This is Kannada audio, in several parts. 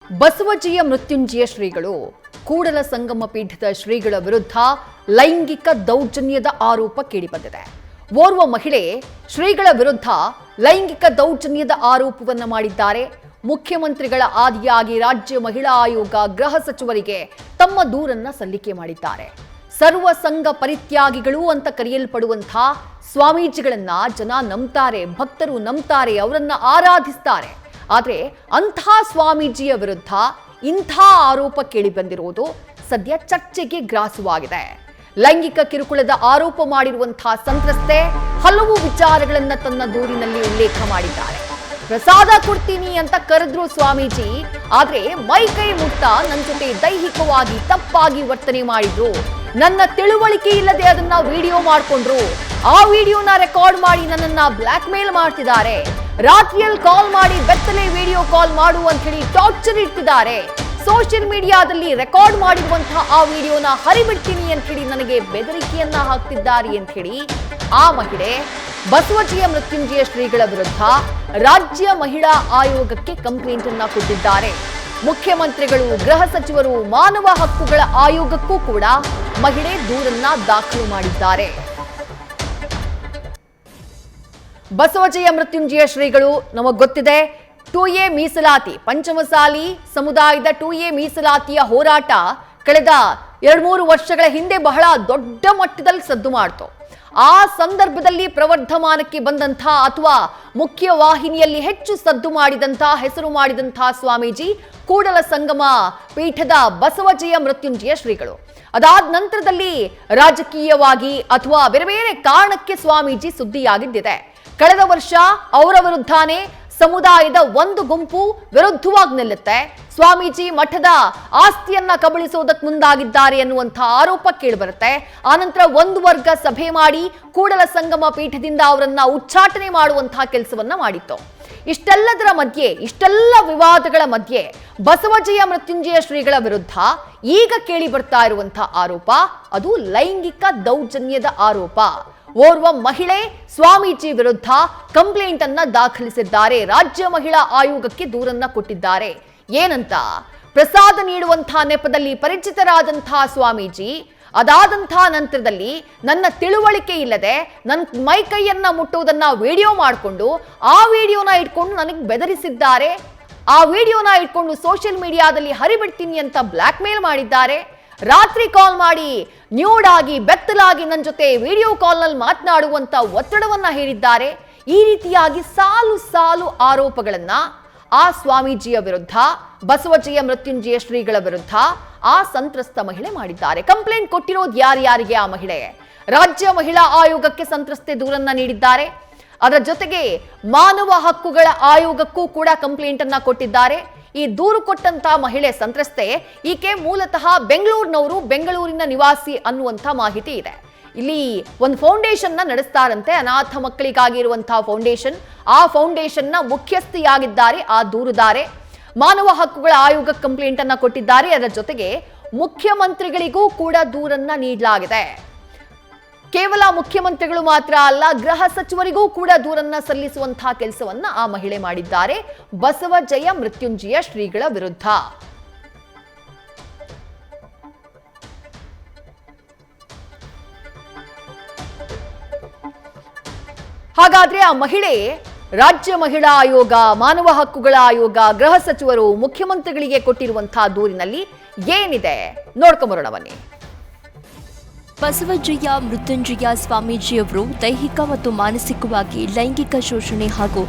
ಬಸವಜಯ ಮೃತ್ಯುಂಜಯ ಶ್ರೀಗಳು ಕೂಡಲ ಸಂಗಮ ಪೀಠದ ಶ್ರೀಗಳ ವಿರುದ್ಧ ಲೈಂಗಿಕ ದೌರ್ಜನ್ಯದ ಆರೋಪ ಕೇಳಿಬಂದಿದೆ. ಓರ್ವ ಮಹಿಳೆ ಶ್ರೀಗಳ ವಿರುದ್ಧ ಲೈಂಗಿಕ ದೌರ್ಜನ್ಯದ ಆರೋಪವನ್ನು ಮಾಡಿದ್ದಾರೆ. ಮುಖ್ಯಮಂತ್ರಿಗಳ ಆದಿಯಾಗಿ ರಾಜ್ಯ ಮಹಿಳಾ ಆಯೋಗ ಗೃಹ ಸಚಿವರಿಗೆ ತಮ್ಮ ದೂರನ್ನ ಸಲ್ಲಿಕೆ ಮಾಡಿದ್ದಾರೆ. ಸರ್ವ ಸಂಘ ಪರಿತ್ಯಾಗಿಗಳು ಅಂತ ಕರೆಯಲ್ಪಡುವಂತಹ ಸ್ವಾಮೀಜಿಗಳನ್ನ ಜನ ನಂಬ್ತಾರೆ, ಭಕ್ತರು ನಂಬ್ತಾರೆ, ಅವರನ್ನ ಆರಾಧಿಸ್ತಾರೆ. ಆದರೆ ಅಂಥ ಸ್ವಾಮೀಜಿಯ ವಿರುದ್ಧ ಇಂಥ ಆರೋಪ ಕೇಳಿ ಬಂದಿರುವುದು ಸದ್ಯ ಚರ್ಚೆಗೆ ಗ್ರಾಸವಾಗಿದೆ. ಲೈಂಗಿಕ ಕಿರುಕುಳದ ಆರೋಪ ಮಾಡಿರುವಂತಹ ಸಂತ್ರಸ್ತೆ ಹಲವು ವಿಚಾರಗಳನ್ನ ತನ್ನ ದೂರಿನಲ್ಲಿ ಉಲ್ಲೇಖ ಮಾಡಿದ್ದಾರೆ. ಪ್ರಸಾದ ಕೊಡ್ತೀನಿ ಅಂತ ಕರೆದ್ರು ಸ್ವಾಮೀಜಿ, ಆದ್ರೆ ಮೈ ಕೈ ಮುಟ್ಟ ನನ್ನ ಜೊತೆ ದೈಹಿಕವಾಗಿ ತಪ್ಪಾಗಿ ವರ್ತನೆ ಮಾಡಿದ್ರು. ನನ್ನ ತಿಳುವಳಿಕೆ ಇಲ್ಲದೆ ಅದನ್ನ ವಿಡಿಯೋ ಮಾಡ್ಕೊಂಡ್ರು. ಆ ವಿಡಿಯೋನ ರೆಕಾರ್ಡ್ ಮಾಡಿ ನನ್ನನ್ನ ಬ್ಲಾಕ್ ಮೇಲ್ ಮಾಡ್ತಿದ್ದಾರೆ. ರಾತ್ರಿಯಲ್ಲಿ ಕಾಲ್ ಮಾಡಿ ಬೆತ್ತಲೆ ವಿಡಿಯೋ ಕಾಲ್ ಮಾಡು ಅಂತ ಹೇಳಿ ಟಾರ್ಚರ್ ಇಡ್ತಿದ್ದಾರೆ. ಸೋಷಿಯಲ್ ಮೀಡಿಯಾದಲ್ಲಿ ರೆಕಾರ್ಡ್ ಮಾಡಿರುವಂತಹ ಆ ವಿಡಿಯೋನ ಹರಿಬಿಡ್ತೀನಿ ಅಂತ ಹೇಳಿ ನನಗೆ ಬೆದರಿಕೆಯನ್ನ ಹಾಕ್ತಿದ್ದಾರೆ ಅಂತ ಹೇಳಿ ಆ ಮಹಿಳೆ ಬಸವಜಯ ಮೃತ್ಯುಂಜಯ ಶ್ರೀಗಳ ವಿರುದ್ಧ ರಾಜ್ಯ ಮಹಿಳಾ ಆಯೋಗಕ್ಕೆ ಕಂಪ್ಲೇಂಟ್ ಅನ್ನ ಕೊಟ್ಟಿದ್ದಾರೆ. ಮುಖ್ಯಮಂತ್ರಿಗಳು, ಗೃಹ ಸಚಿವರು, ಮಾನವ ಹಕ್ಕುಗಳ ಆಯೋಗಕ್ಕೂ ಕೂಡ ಮಹಿಳೆ ದೂರನ್ನ ದಾಖಲು ಮಾಡಿದ್ದಾರೆ. ಬಸವಜಯ ಮೃತ್ಯುಂಜಯ ಶ್ರೀಗಳು ನಮಗ್ ಗೊತ್ತಿದೆ, 2A ಮೀಸಲಾತಿ, ಪಂಚಮಸಾಲಿ ಸಮುದಾಯದ 2A ಮೀಸಲಾತಿಯ ಹೋರಾಟ ಕಳೆದ 2-3 ವರ್ಷಗಳ ಹಿಂದೆ ಬಹಳ ದೊಡ್ಡ ಮಟ್ಟದಲ್ಲಿ ಸದ್ದು ಮಾಡ್ತು. ಆ ಸಂದರ್ಭದಲ್ಲಿ ಪ್ರವರ್ಧಮಾನಕ್ಕೆ ಬಂದಂಥ ಅಥವಾ ಮುಖ್ಯ ವಾಹಿನಿಯಲ್ಲಿ ಹೆಚ್ಚು ಸದ್ದು ಮಾಡಿದಂಥ, ಹೆಸರು ಮಾಡಿದಂಥ ಸ್ವಾಮೀಜಿ ಕೂಡಲ ಸಂಗಮ ಪೀಠದ ಬಸವಜಯ ಮೃತ್ಯುಂಜಯ ಶ್ರೀಗಳು. ಅದಾದ ನಂತರದಲ್ಲಿ ರಾಜಕೀಯವಾಗಿ ಅಥವಾ ಬೇರೆ ಬೇರೆ ಕಾರಣಕ್ಕೆ ಸ್ವಾಮೀಜಿ ಸುದ್ದಿಯಾಗಿದ್ದಿದೆ. ಕಳೆದ ವರ್ಷ ಅವರ ವಿರುದ್ಧನೇ ಸಮುದಾಯದ ಒಂದು ಗುಂಪು ವಿರುದ್ಧವಾಗಿ ನಿಲ್ಲುತ್ತೆ. ಸ್ವಾಮೀಜಿ ಮಠದ ಆಸ್ತಿಯನ್ನ ಕಬಳಿಸೋದಕ್ಕೆ ಮುಂದಾಗಿದ್ದಾರೆ ಎನ್ನುವಂಥ ಆರೋಪ ಕೇಳಿಬರುತ್ತೆ. ಆನಂತರ ಒಂದು ವರ್ಗ ಸಭೆ ಮಾಡಿ ಕೂಡಲ ಸಂಗಮ ಪೀಠದಿಂದ ಅವರನ್ನ ಉಚ್ಚಾಟನೆ ಮಾಡುವಂತಹ ಕೆಲಸವನ್ನ ಮಾಡಿತ್ತು. ಇಷ್ಟೆಲ್ಲದರ ಮಧ್ಯೆ, ಇಷ್ಟೆಲ್ಲ ವಿವಾದಗಳ ಮಧ್ಯೆ ಬಸವಜಯ ಮೃತ್ಯುಂಜಯ ಶ್ರೀಗಳ ವಿರುದ್ಧ ಈಗ ಕೇಳಿ ಬರ್ತಾ ಇರುವಂತಹ ಆರೋಪ ಅದು ಲೈಂಗಿಕ ದೌರ್ಜನ್ಯದ ಆರೋಪ. ಓರ್ವ ಮಹಿಳೆ ಸ್ವಾಮೀಜಿ ವಿರುದ್ಧ ಕಂಪ್ಲೇಂಟ್ ಅನ್ನ ದಾಖಲಿಸಿದ್ದಾರೆ. ರಾಜ್ಯ ಮಹಿಳಾ ಆಯೋಗಕ್ಕೆ ದೂರನ್ನ ಕೊಟ್ಟಿದ್ದಾರೆ. ಏನಂತ? ಪ್ರಸಾದ ನೀಡುವಂತಹ ನೆಪದಲ್ಲಿ ಪರಿಚಿತರಾದಂತಹ ಸ್ವಾಮೀಜಿ ಅದಾದಂತಹ ನಂತರದಲ್ಲಿ ನನ್ನ ತಿಳುವಳಿಕೆ ಇಲ್ಲದೆ ನನ್ನ ಮೈ ಕೈಯನ್ನ ಮುಟ್ಟೋದನ್ನ ವಿಡಿಯೋ ಮಾಡಿಕೊಂಡು ಆ ವಿಡಿಯೋನ ಇಟ್ಕೊಂಡು ನನಗೆ ಬೆದರಿಸಿದ್ದಾರೆ. ಆ ವಿಡಿಯೋನ ಇಟ್ಕೊಂಡು ಸೋಷಿಯಲ್ ಮೀಡಿಯಾದಲ್ಲಿ ಹರಿಬಿಡ್ತೀನಿ ಅಂತ ಬ್ಲಾಕ್ ಮೇಲ್ ಮಾಡಿದ್ದಾರೆ. ರಾತ್ರಿ ಕಾಲ್ ಮಾಡಿ ನ್ಯೂಡ್ ಆಗಿ ಬೆತ್ತಲಾಗಿ ನನ್ನ ಜೊತೆ ವಿಡಿಯೋ ಕಾಲ್ ನಲ್ಲಿ ಮಾತನಾಡುವಂತ ಒತ್ತಡವನ್ನ ಹೇರಿದ್ದಾರೆ. ಈ ರೀತಿಯಾಗಿ ಸಾಲು ಸಾಲು ಆರೋಪಗಳನ್ನ ಆ ಸ್ವಾಮೀಜಿಯ ವಿರುದ್ಧ, ಬಸವಜಯ ಮೃತ್ಯುಂಜಯ ಶ್ರೀಗಳ ವಿರುದ್ಧ ಆ ಸಂತ್ರಸ್ತ ಮಹಿಳೆ ಮಾಡಿದ್ದಾರೆ. ಕಂಪ್ಲೇಂಟ್ ಕೊಟ್ಟಿರೋದು ಯಾರ್ಯಾರಿಗೆ? ಆ ಮಹಿಳೆ ರಾಜ್ಯ ಮಹಿಳಾ ಆಯೋಗಕ್ಕೆ ಸಂತ್ರಸ್ತೆ ದೂರನ್ನ ನೀಡಿದ್ದಾರೆ. ಅದರ ಜೊತೆಗೆ ಮಾನವ ಹಕ್ಕುಗಳ ಆಯೋಗಕ್ಕೂ ಕೂಡ ಕಂಪ್ಲೇಂಟ್ ಅನ್ನ ಕೊಟ್ಟಿದ್ದಾರೆ. ಈ ದೂರು ಕೊಟ್ಟಂತ ಮಹಿಳೆ ಸಂತ್ರಸ್ತೆ, ಈಕೆ ಮೂಲತಃ ಬೆಂಗಳೂರಿನವರು, ಬೆಂಗಳೂರಿನ ನಿವಾಸಿ ಅನ್ನುವಂಥ ಮಾಹಿತಿ ಇದೆ. ಇಲ್ಲಿ ಒಂದು ಫೌಂಡೇಶನ್ ನ ನಡೆಸ್ತಾರಂತೆ, ಅನಾಥ ಮಕ್ಕಳಿಗಾಗಿ ಇರುವಂತಹ ಫೌಂಡೇಶನ್. ಆ ಫೌಂಡೇಶನ್ ನ ಮುಖ್ಯಸ್ಥಿಯಾಗಿದ್ದಾರೆ ಆ ದೂರುದಾರೆ. ಮಾನವ ಹಕ್ಕುಗಳ ಆಯೋಗ ಕಂಪ್ಲೇಂಟ್ ಅನ್ನ ಕೊಟ್ಟಿದ್ದಾರೆ. ಅದರ ಜೊತೆಗೆ ಮುಖ್ಯಮಂತ್ರಿಗಳಿಗೂ ಕೂಡ ದೂರನ್ನ ನೀಡಲಾಗಿದೆ. ಕೇವಲ ಮುಖ್ಯಮಂತ್ರಿಗಳು ಮಾತ್ರ ಅಲ್ಲ, ಗೃಹ ಸಚಿವರಿಗೂ ಕೂಡ ದೂರನ್ನ ಸಲ್ಲಿಸುವಂತಹ ಕೆಲಸವನ್ನ ಆ ಮಹಿಳೆ ಮಾಡಿದ್ದಾರೆ ಬಸವಜಯ ಮೃತ್ಯುಂಜಯ ಶ್ರೀಗಳ ವಿರುದ್ಧ. ಹಾಗಾದ್ರೆ ಆ ಮಹಿಳೆ ರಾಜ್ಯ ಮಹಿಳಾ ಆಯೋಗ, ಮಾನವ ಹಕ್ಕುಗಳ ಆಯೋಗ, ಗೃಹ ಸಚಿವರು, ಮುಖ್ಯಮಂತ್ರಿಗಳಿಗೆ ಕೊಟ್ಟಿರುವಂತಹ ದೂರಿನಲ್ಲಿ ಏನಿದೆ ನೋಡ್ಕೊಂಬರೋಣ ಬನ್ನಿ. ಬಸವಜಯ ಮೃತ್ಯುಂಜಯ ಸ್ವಾಮೀಜಿಯವರು ದೈಹಿಕ ಮತ್ತು ಮಾನಸಿಕವಾಗಿ ಲೈಂಗಿಕ ಶೋಷಣೆ ಹಾಗೂ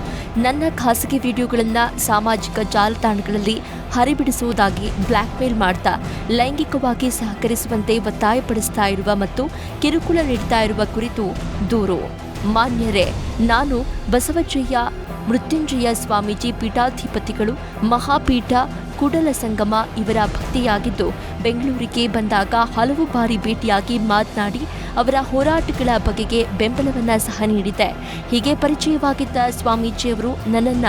ನನ್ನ ಖಾಸಗಿ ವಿಡಿಯೋಗಳನ್ನು ಸಾಮಾಜಿಕ ಜಾಲತಾಣಗಳಲ್ಲಿ ಹರಿಬಿಡಿಸುವುದಾಗಿ ಬ್ಲ್ಯಾಕ್ ಮೇಲ್ ಮಾಡ್ತಾ ಲೈಂಗಿಕವಾಗಿ ಸಹಕರಿಸುವಂತೆ ಒತ್ತಾಯಪಡಿಸ್ತಾ ಇರುವ ಮತ್ತು ಕಿರುಕುಳ ನೀಡ್ತಾ ಇರುವ ಕುರಿತು ದೂರು. ಮಾನ್ಯರೇ, ನಾನು ಬಸವಜಯ ಮೃತ್ಯುಂಜಯ ಸ್ವಾಮೀಜಿ ಪೀಠಾಧಿಪತಿಗಳು, ಮಹಾಪೀಠ ಕೂಡಲ ಸಂಗಮ ಇವರ ಭಕ್ತಿಯಾಗಿದ್ದು, ಬೆಂಗಳೂರಿಗೆ ಬಂದಾಗ ಹಲವು ಬಾರಿ ಭೇಟಿಯಾಗಿ ಮಾತನಾಡಿ ಅವರ ಹೋರಾಟಗಳ ಬಗೆಗೆ ಬೆಂಬಲವನ್ನ ಸಹ ನೀಡಿದ್ದೆ. ಹೀಗೆ ಪರಿಚಯವಾಗಿದ್ದ ಸ್ವಾಮೀಜಿಯವರು ನನ್ನನ್ನ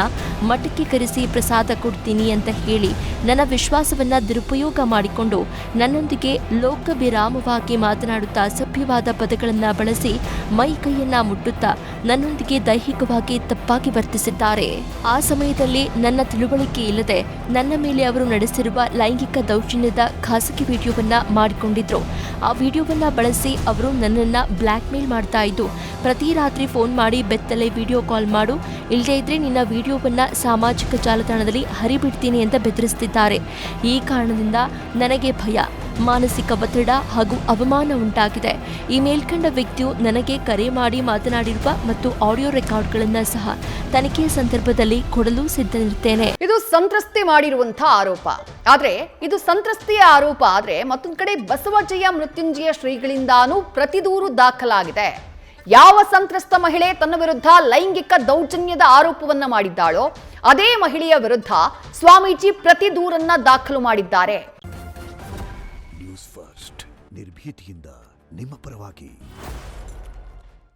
ಮಠಕ್ಕೆ ಕರೆಸಿ ಪ್ರಸಾದ ಕೊಡ್ತೀನಿ ಅಂತ ಹೇಳಿ ನನ್ನ ವಿಶ್ವಾಸವನ್ನ ದುರುಪಯೋಗ ಮಾಡಿಕೊಂಡು ನನ್ನೊಂದಿಗೆ ಲೋಕವಿರಾಮವಾಗಿ ಮಾತನಾಡುತ್ತಾ ಸಭ್ಯವಾದ ಪದಗಳನ್ನ ಬಳಸಿ ಮೈ ಕೈಯನ್ನ ಮುಟ್ಟುತ್ತಾ ನನ್ನೊಂದಿಗೆ ದೈಹಿಕವಾಗಿ ತಪ್ಪಾಗಿ ವರ್ತಿಸಿದ್ದಾರೆ. ಆ ಸಮಯದಲ್ಲಿ ನನ್ನ ತಿಳುವಳಿಕೆ ಇಲ್ಲದೆ ನನ್ನ ಮೇಲೆ ಅವರು ನಡೆಸಿರುವ ಲೈಂಗಿಕ ದೌರ್ಜನ್ಯದ ಖಾಸಗಿ ವಿಡಿಯೋವನ್ನ ಮಾಡಿಕೊಂಡಿದ್ರು. ಆ ವಿಡಿಯೋವನ್ನ ಬಳಸಿ ಅವರು ನನ್ನನ್ನ ಬ್ಲ್ಯಾಕ್ ಮೇಲ್ ಮಾಡ್ತಾ ಇದ್ದು, ಪ್ರತಿ ರಾತ್ರಿ ಫೋನ್ ಮಾಡಿ ಬೆತ್ತಲೆ ವಿಡಿಯೋ ಕಾಲ್ ಮಾಡು, ಇಲ್ಲದೇ ಇದ್ರೆ ನಿನ್ನ ವಿಡಿಯೋವನ್ನ ಸಾಮಾಜಿಕ ಜಾಲತಾಣದಲ್ಲಿ ಹರಿಬಿಡ್ತೀನಿ ಅಂತ ಬೆದರಿಸುತ್ತಿದ್ದಾರೆ. ಈ ಕಾರಣದಿಂದ ನನಗೆ ಭಯ, ಮಾನಸಿಕ ಒತ್ತಡ ಹಾಗೂ ಅವಮಾನ ಉಂಟಾಗಿದೆ. ಈ ಮೇಲ್ಕಂಡ ವ್ಯಕ್ತಿಯು ನನಗೆ ಕರೆ ಮಾಡಿ ಮಾತನಾಡಿರುವ ಮತ್ತು ಆಡಿಯೋ ರೆಕಾರ್ಡ್ಗಳನ್ನ ಸಹ ತನಿಖೆಯ ಸಂದರ್ಭದಲ್ಲಿ ಕೊಡಲು ಸಿದ್ಧನಿರುತ್ತೇನೆ. ಇದು ಸಂತ್ರಸ್ತೆ ಮಾಡಿರುವಂತಹ ಆರೋಪ. ಆದ್ರೆ ಇದು ಸಂತ್ರಸ್ತೆಯ ಆರೋಪ ಆದ್ರೆ ಮತ್ತೊಂದು ಕಡೆ ಬಸವಜಯ ಮೃತ್ಯುಂಜಯ ಶ್ರೀಗಳಿಂದಾನೂ ಪ್ರತಿದೂರು ದಾಖಲಾಗಿದೆ. ಯಾವ ಸಂತ್ರಸ್ತ ಮಹಿಳೆ ತನ್ನ ವಿರುದ್ಧ ಲೈಂಗಿಕ ದೌರ್ಜನ್ಯದ ಆರೋಪವನ್ನ ಮಾಡಿದ್ದಾಳೋ ಅದೇ ಮಹಿಳೆಯ ವಿರುದ್ಧ ಸ್ವಾಮೀಜಿ ಪ್ರತಿ ದೂರನ್ನ ದಾಖಲು ಮಾಡಿದ್ದಾರೆ. ನ್ಯೂಸ್ ಫಸ್ಟ್ ನಿರ್ಭೀತಿಯಿಂದ ನಿಮ್ಮ ಪರವಾಗಿ.